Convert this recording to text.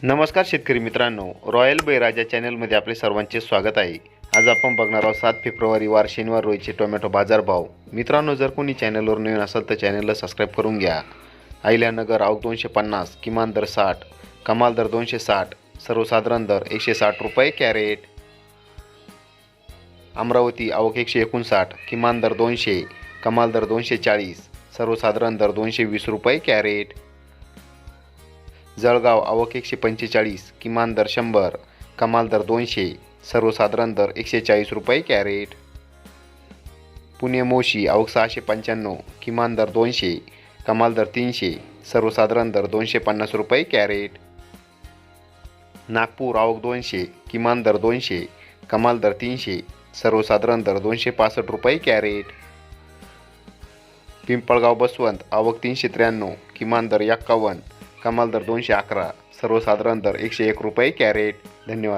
नमस्कार शेतकरी मित्रांनो, रॉयल बळीराजा चॅनलमध्ये आपले सर्वांचे स्वागत आहे. आज आपण बघणार आहोत 7 फेब्रुवारी वार शनिवार रोजीचे टोमॅटो बाजारभाव. मित्रांनो, जर कोणी चॅनलवर नवीन असेल तर चॅनलला सबस्क्राईब करून घ्या. अहिल्यानगर आवक 250, किमान दर 60, कमाल दर 260, सर्वसाधारण दर 160 रुपये कॅरेट. अमरावती आवक 159, किमान दर 200, कमाल दर 240, सर्वसाधारण दर 220 रुपये कॅरेट. जळगाव आवक 145, किमान दर 100, कमाल दर 200, सर्वसाधारण दर 140 रुपये कॅरेट. पुणे मोशी आवक 695, किमान दर 200, कमाल दर 300, सर्वसाधारण दर 250 रुपये कॅरेट. नागपूर आवक 200, किमान दर 200, कमाल दर 300, सर्वसाधारण दर 265 रुपये कॅरेट. पिंपळगाव बसवंत आवक 393, किमान दर 51, कमाल दर 211, सर्वसाधारण दर 101 रुपये कॅरेट. धन्यवाद.